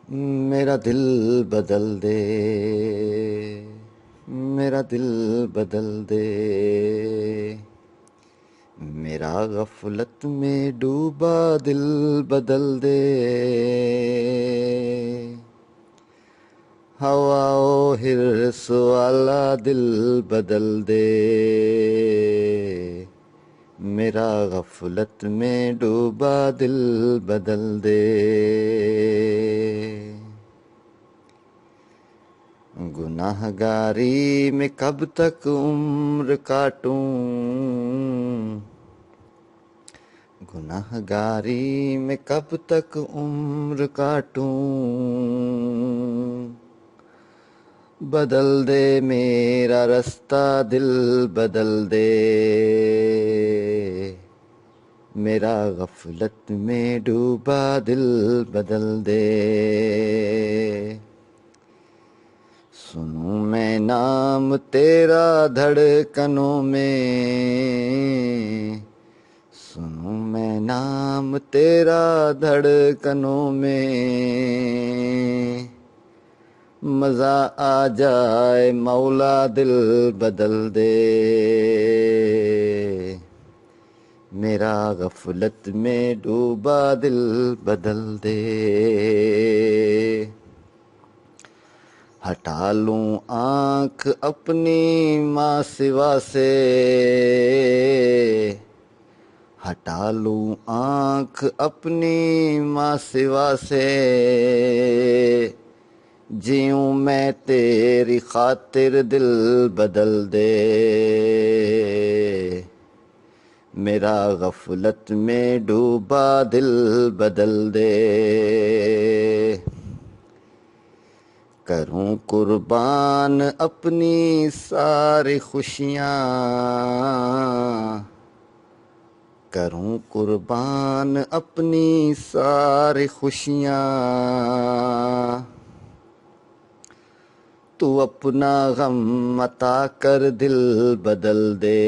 میرا دل بدل دے، میرا دل بدل دے، میرا غفلت میں ڈوبا دل بدل دے، ہوا و حرص والا دل بدل دے، میرا غفلت میں ڈوبا دل بدل دے، گناہ گاری میں کب تک عمر کاٹوں، گناہ گاری میں کب تک عمر کاٹوں، بدل دے میرا رستہ دل بدل دے، میرا غفلت میں ڈوبا دل بدل دے، سنوں میں نام تیرا دھڑکنوں میں، سنوں میں نام تیرا دھڑکنوں میں، مزہ آ جائے مولا دل بدل دے، میرا غفلت میں ڈوبا دل بدل دے، ہٹا لوں آنکھ اپنی ماں سوا سے، ہٹا لوں آنکھ اپنی ماں سوا سے، جیوں میں تیری خاطر دل بدل دے، میرا غفلت میں ڈوبا دل بدل دے، کروں قربان اپنی ساری خوشیاں، کروں قربان اپنی ساری خوشیاں، تو اپنا غم عطا کر دل بدل دے،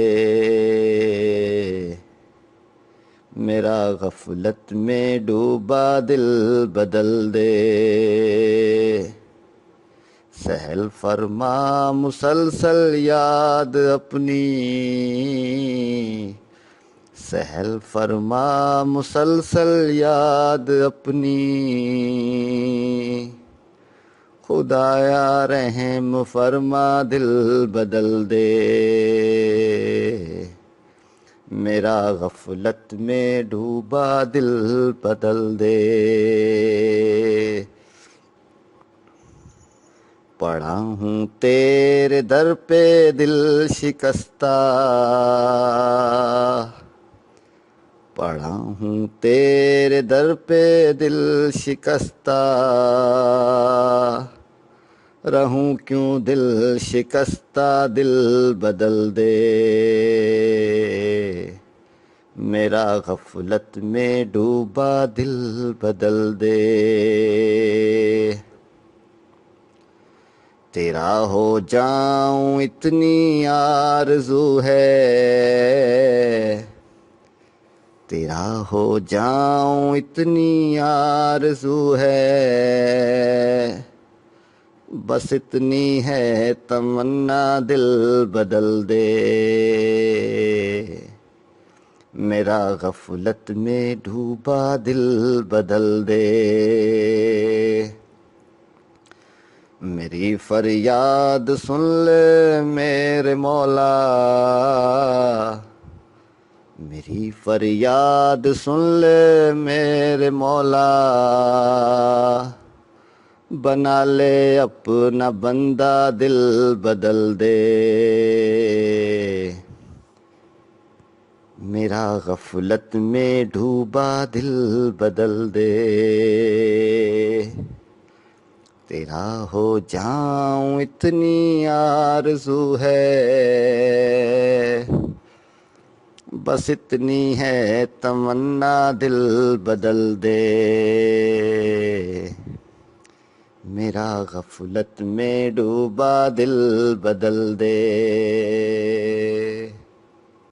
میرا غفلت میں ڈوبا دل بدل دے، سہل فرما مسلسل یاد اپنی، سہل فرما مسلسل یاد اپنی، خدایا رحم فرما دل بدل دے، میرا غفلت میں ڈوبا دل بدل دے، پڑا ہوں تیرے در پہ دل شکستہ، پڑا ہوں تیرے در پہ دل شکستہ، رہوں کیوں دل شکستہ دل بدل دے، میرا غفلت میں ڈوبا دل بدل دے، تیرا ہو جاؤں اتنی آرزو ہے، تیرا ہو جاؤں اتنی آرزو ہے، بس اتنی ہے تمنا دل بدل دے، میرا غفلت میں ڈوبا دل بدل دے، میری فریاد سن لے میرے مولا، میری فریاد سن لے میرے مولا، بنا لے اپنا بندہ دل بدل دے، میرا غفلت میں ڈوبا دل بدل دے، تیرا ہو جاؤں اتنی آرزو ہے، بس اتنی ہے تمنا دل بدل دے، میرا غفلت میں ڈوبا دل بدل دے،